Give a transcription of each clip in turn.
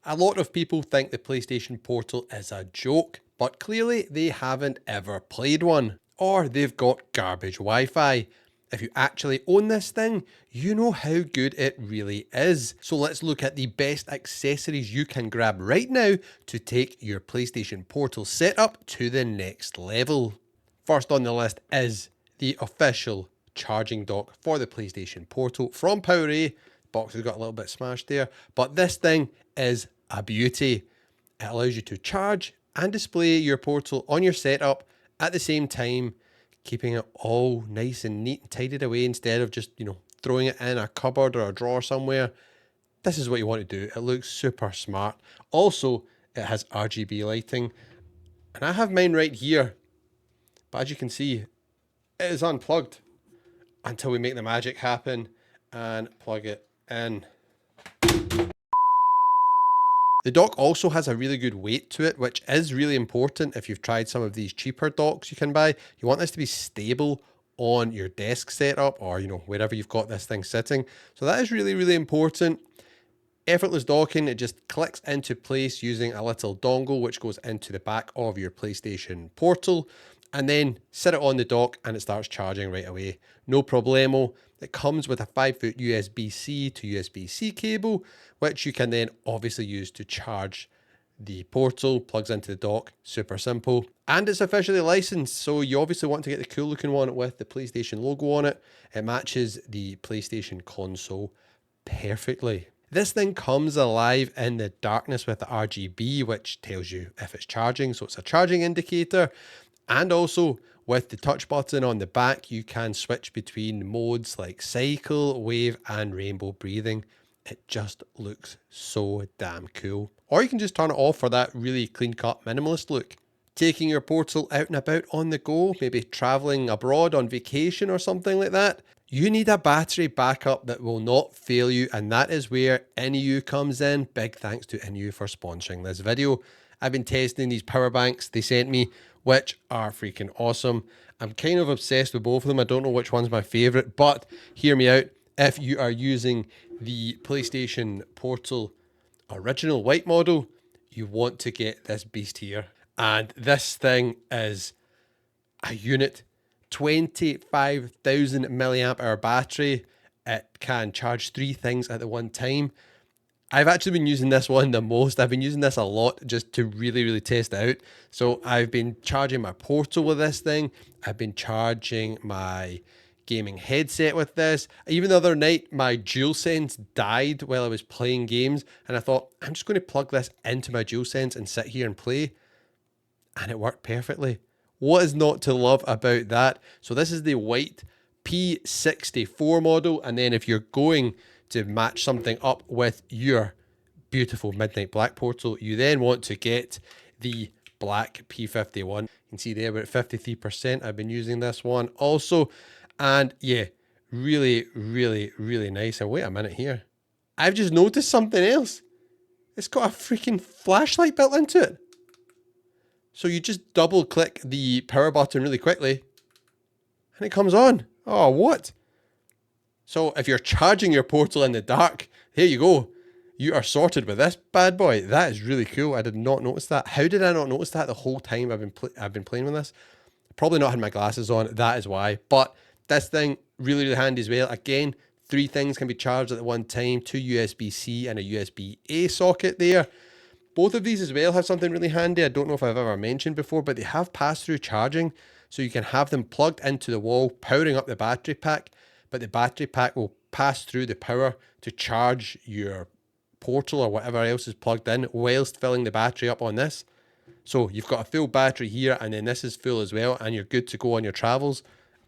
A lot of people think the PlayStation Portal is a joke, but clearly they haven't ever played one, or they've got garbage Wi-Fi. If you actually own this thing, you know how good it really is. So let's look at the best accessories you can grab right now to take your PlayStation Portal setup to the next level. First on the list is the official charging dock for the PlayStation Portal from PowerRAAAY. Box has got a little bit smashed there, but this thing is a beauty. It allows you to charge and display your Portal on your setup at the same time, keeping it all nice and neat and tidied away instead of just, throwing it in a cupboard or a drawer somewhere. This is what you want to do. It looks super smart. Also, it has RGB lighting, and I have mine right here, but as you can see, it is unplugged until we make the magic happen and plug it in. The dock also has a really good weight to it, which is really important if you've tried some of these cheaper docks you can buy. You want this to be stable on your desk setup or, wherever you've got this thing sitting. So that is really, really important. Effortless docking, it just clicks into place using a little dongle which goes into the back of your PlayStation Portal, and then sit it on the dock and it starts charging right away. No problemo. It comes with a 5-foot USB-C to USB-C cable, which you can then obviously use to charge the Portal, plugs into the dock, super simple. And it's officially licensed, so you obviously want to get the cool looking one with the PlayStation logo on it. It matches the PlayStation console perfectly. This thing comes alive in the darkness with the RGB, which tells you if it's charging, so it's a charging indicator. And also with the touch button on the back, you can switch between modes like cycle, wave, and rainbow breathing. It just looks so damn cool. Or you can just turn it off for that really clean-cut minimalist look. Taking your Portal out and about on the go, maybe traveling abroad on vacation or something like that, you need a battery backup that will not fail you, and that is where INIU comes in. Big thanks to INIU for sponsoring this video. I've been testing these power banks they sent me, which are freaking awesome. I'm kind of obsessed with both of them. I don't know which one's my favorite, but hear me out. If you are using the PlayStation Portal original white model, you want to get this beast here. And this thing is a unit, 25,000 milliamp hour battery. It can charge 3 things at the one time. I've actually been using this one the most. I've been using this a lot just to really, really test it out. So I've been charging my Portal with this thing. I've been charging my gaming headset with this. Even the other night, my DualSense died while I was playing games, and I thought, I'm just going to plug this into my DualSense and sit here and play. And it worked perfectly. What is not to love about that? So this is the white P64 model, and then if you're going to match something up with your beautiful midnight black Portal, you then want to get the black P51. You can see there we're at 53%. I've been using this one also, and yeah, really, really, really nice. And wait a minute here, I've just noticed something else. It's got a freaking flashlight built into it. So you just double click the power button really quickly and it comes on. Oh, what? So if you're charging your Portal in the dark, here you go. You are sorted with this bad boy. That is really cool. I did not notice that. How did I not notice that the whole time I've been playing with this? Probably not had my glasses on. That is why. But this thing really, really handy as well. Again, 3 things can be charged at one time. 2 USB-C and a USB-A socket there. Both of these as well have something really handy. I don't know if I've ever mentioned before, but they have pass-through charging. So you can have them plugged into the wall, powering up the battery pack, but the battery pack will pass through the power to charge your Portal or whatever else is plugged in whilst filling the battery up on this. So you've got a full battery here, and then this is full as well, and you're good to go on your travels.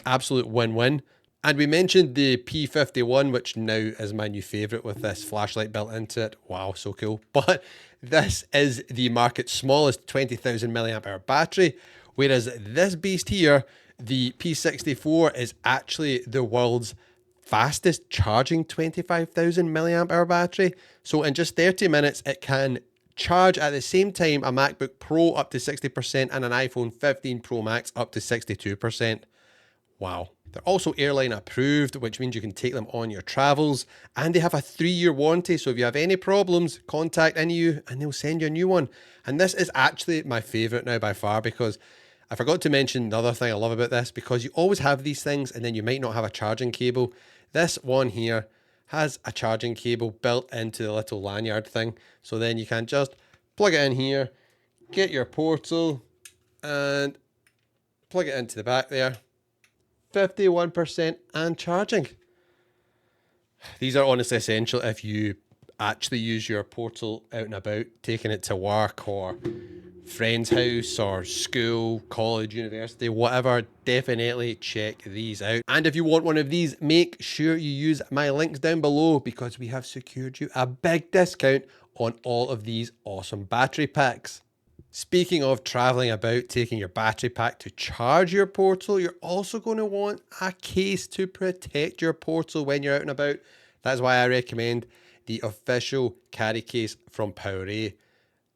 Absolute win-win. And we mentioned the P51, which now is my new favorite with this flashlight built into it. Wow, so cool. But this is the market's smallest 20,000 milliamp hour battery, whereas this beast here, the P64, is actually the world's fastest charging 25,000 milliamp hour battery. So in just 30 minutes, it can charge at the same time a MacBook Pro up to 60% and an iPhone 15 Pro Max up to 62%. Wow. They're also airline approved, which means you can take them on your travels, and they have a 3-year warranty. So if you have any problems, contact INIU and they'll send you a new one. And this is actually my favorite now by far, because I forgot to mention the other thing I love about this, because you always have these things and then you might not have a charging cable. This one here has a charging cable built into the little lanyard thing. So then you can just plug it in here, get your portal and plug it into the back there. 51% and charging. These are honestly essential if you actually use your portal out and about, taking it to work or friend's house or school, college, university, whatever. Definitely check these out. And if you want one of these, make sure you use my links down below, because we have secured you a big discount on all of these awesome battery packs. Speaking of traveling about, taking your battery pack to charge your portal, you're also going to want a case to protect your portal when you're out and about. That's why I recommend the official carry case from PowerRAAAY.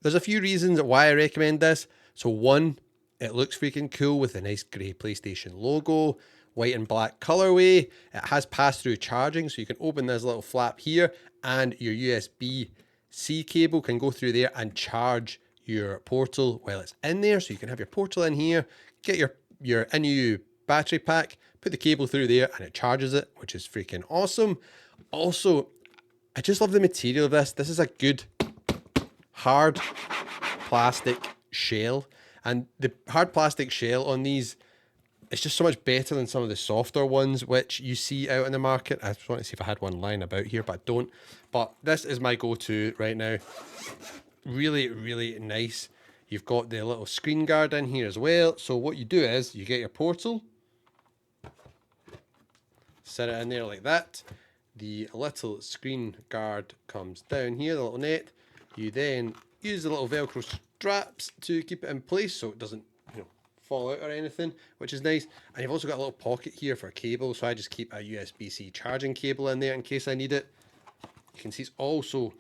There's a few reasons why I recommend this. So one, it looks freaking cool with a nice grey PlayStation logo, white and black colorway. It has pass-through charging, so you can open this little flap here and your USB-C cable can go through there and charge your portal while it's in there. So you can have your portal in here, get your INIU battery pack, put the cable through there and it charges it, which is freaking awesome. Also, I just love the material of this. This is a good hard plastic shell, and the hard plastic shell on these is just so much better than some of the softer ones which you see out in the market. I just want to see if I had one lying about here, but I don't. But this is my go-to right now. Really, really nice. You've got the little screen guard in here as well. So what you do is you get your portal, set it in there like that. The little screen guard comes down here, the little net. You then use the little Velcro straps to keep it in place so it doesn't, fall out or anything, which is nice. And you've also got a little pocket here for a cable, so I just keep a USB-C charging cable in there in case I need it. You can see it's also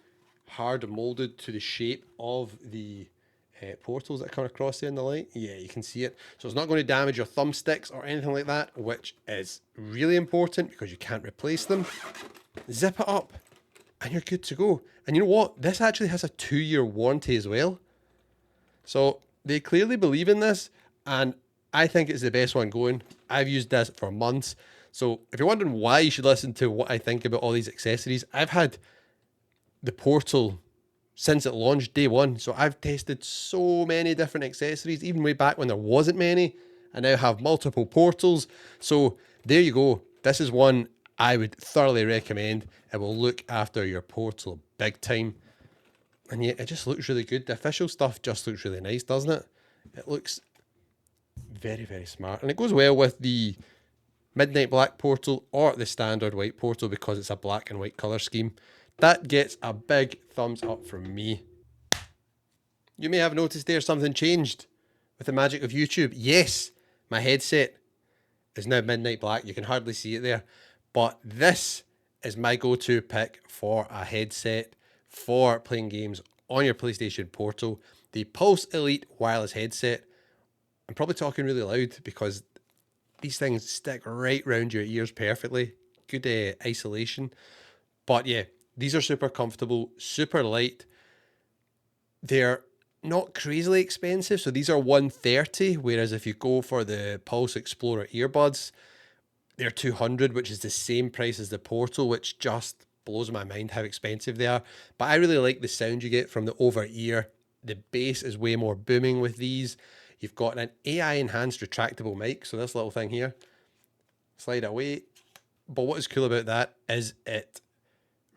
hard molded to the shape of the portals that come across there in the light. Yeah, you can see it. So it's not going to damage your thumbsticks or anything like that, which is really important because you can't replace them. Zip it up and you're good to go. And you know what? This actually has a 2-year warranty as well. So they clearly believe in this, and I think it's the best one going. I've used this for months. So if you're wondering why you should listen to what I think about all these accessories, I've had the portal since it launched day one. So I've tested so many different accessories, even way back when there wasn't many. I now have multiple portals. So there you go. This is one I would thoroughly recommend. It will look after your portal big time. And yeah, it just looks really good. The official stuff just looks really nice, doesn't it? It looks very, very smart. And it goes well with the midnight black portal or the standard white portal because it's a black and white color scheme. That gets a big thumbs up from me. You may have noticed there something changed with the magic of YouTube. Yes, my headset is now midnight black. You can hardly see it there. But this is my go-to pick for a headset for playing games on your PlayStation Portal. The Pulse Elite wireless headset. I'm probably talking really loud because these things stick right round your ears perfectly. Good isolation. But yeah, these are super comfortable, super light. They're not crazily expensive. So these are $130, whereas if you go for the Pulse Explorer earbuds, they're $200, which is the same price as the Portal, which just blows my mind how expensive they are. But I really like the sound you get from the over-ear. The bass is way more booming with these. You've got an AI-enhanced retractable mic, so this little thing here, slide away. But what is cool about that is it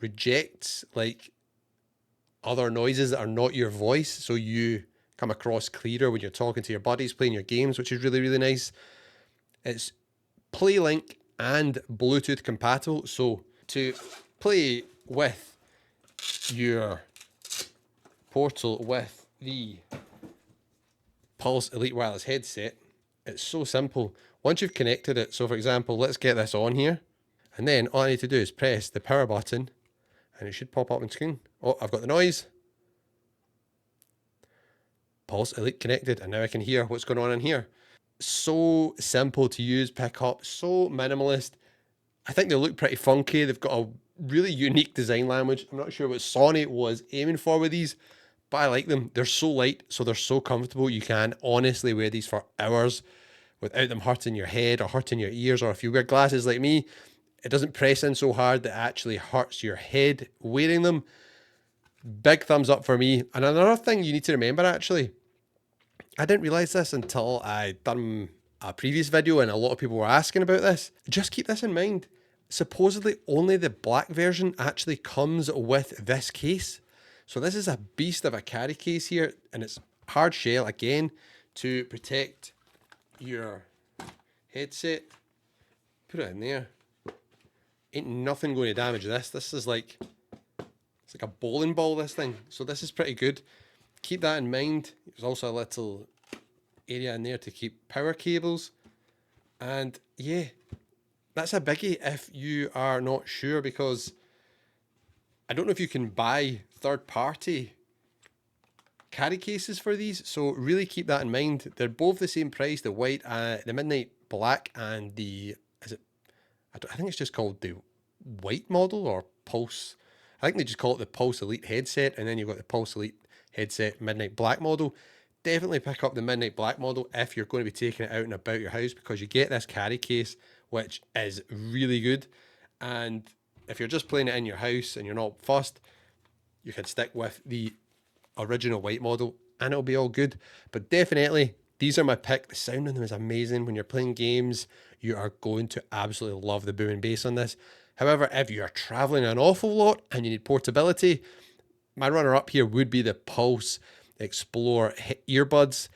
rejects like other noises that are not your voice, so you come across clearer when you're talking to your buddies, playing your games, which is really, really nice. It's PlayLink and Bluetooth compatible, so to play with your Portal with the Pulse Elite Wireless headset, it's so simple. Once you've connected it, so for example, let's get this on here, and then all I need to do is press the power button, and it should pop up on screen. Oh, I've got the noise. Pulse Elite connected, and now I can hear what's going on in here. So simple to use, pick up, so minimalist. I think they look pretty funky. They've got a really unique design language. I'm not sure what Sony was aiming for with these, but I like them. They're so light, so they're so comfortable. You can honestly wear these for hours without them hurting your head or hurting your ears. Or if you wear glasses like me, it doesn't press in so hard that it actually hurts your head wearing them. Big thumbs up for me. And another thing you need to remember, actually, I didn't realize this until I done a previous video and a lot of people were asking about this. Just keep this in mind. Supposedly only the black version actually comes with this case. So this is a beast of a carry case here, and it's hard shell again to protect your headset. Put it in there. Ain't nothing going to damage this. This is like, it's like a bowling ball, this thing. So this is pretty good. Keep that in mind. There's also a little area in there to keep power cables. And yeah, that's a biggie if you are not sure, because I don't know if you can buy third-party carry cases for these. So really keep that in mind. They're both the same price, the white, the midnight black, and the, is it, I think it's just called the white model or Pulse. I think they just call it the Pulse Elite headset, and then you've got the Pulse Elite headset midnight black model. Definitely pick up the midnight black model if you're going to be taking it out and about your house, because you get this carry case, which is really good. And if you're just playing it in your house and you're not fussed, you can stick with the original white model and it'll be all good. But definitely, these are my pick. The sound on them is amazing. When you're playing games, you are going to absolutely love the boom and bass on this. However, if you are traveling an awful lot and you need portability, my runner-up here would be the Pulse Explore earbuds.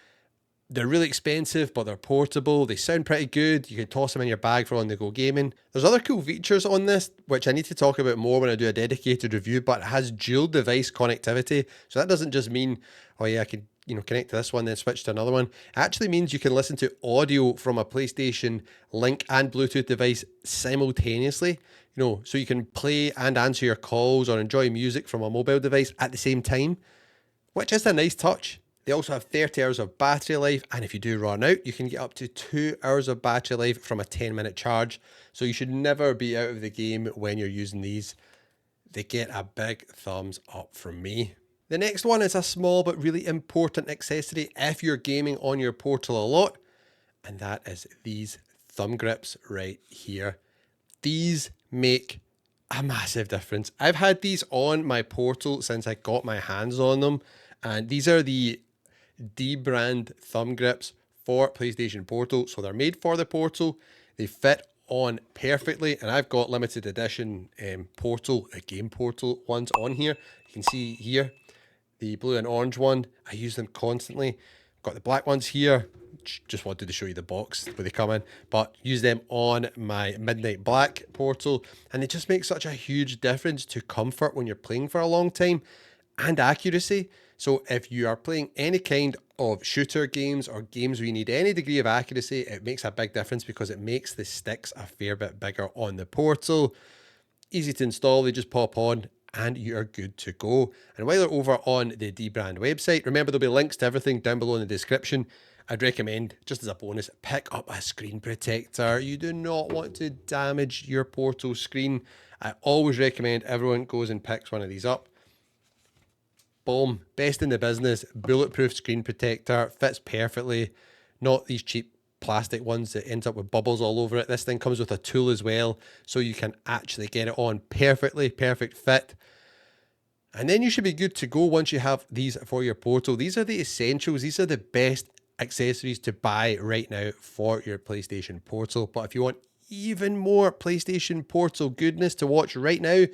They're really expensive, but they're portable. They sound pretty good. You can toss them in your bag for on-the-go gaming. There's other cool features on this, which I need to talk about more when I do a dedicated review, but it has dual device connectivity. So that doesn't just mean, oh yeah, I can, connect to this one, then switch to another one. It actually means you can listen to audio from a PlayStation Link and Bluetooth device simultaneously. So you can play and answer your calls or enjoy music from a mobile device at the same time, which is a nice touch. They also have 30 hours of battery life, and if you do run out, you can get up to 2 hours of battery life from a 10-minute charge. So you should never be out of the game when you're using these. They get a big thumbs up from me. The next one is a small but really important accessory if you're gaming on your Portal a lot, and that is these thumb grips right here. These make a massive difference. I've had these on my Portal since I got my hands on them, and these are the D brand thumb grips for PlayStation Portal. So they're made for the Portal. They fit on perfectly, and I've got limited edition Portal, game Portal ones on here. You can see here the blue and orange one. I use them constantly. Got the black ones here. Just wanted to show you the box where they come in, but use them on my midnight black Portal, and they just make such a huge difference to comfort when you're playing for a long time and accuracy. So if you are playing any kind of shooter games or games where you need any degree of accuracy, it makes a big difference because it makes the sticks a fair bit bigger on the Portal. Easy to install, they just pop on and you are good to go. And while you're over on the D brand website, remember there'll be links to everything down below in the description. I'd recommend, just as a bonus, pick up a screen protector. You do not want to damage your Portal screen. I always recommend everyone goes and picks one of these up. Boom, best in the business, bulletproof screen protector, fits perfectly. Not these cheap plastic ones that ends up with bubbles all over it. This thing comes with a tool as well, so you can actually get it on perfectly, perfect fit. And then you should be good to go once you have these for your Portal. These are the essentials. These are the best accessories to buy right now for your PlayStation Portal. But if you want even more PlayStation Portal goodness to watch right now,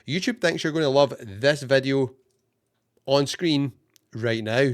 YouTube thinks you're going to love this video on screen right now.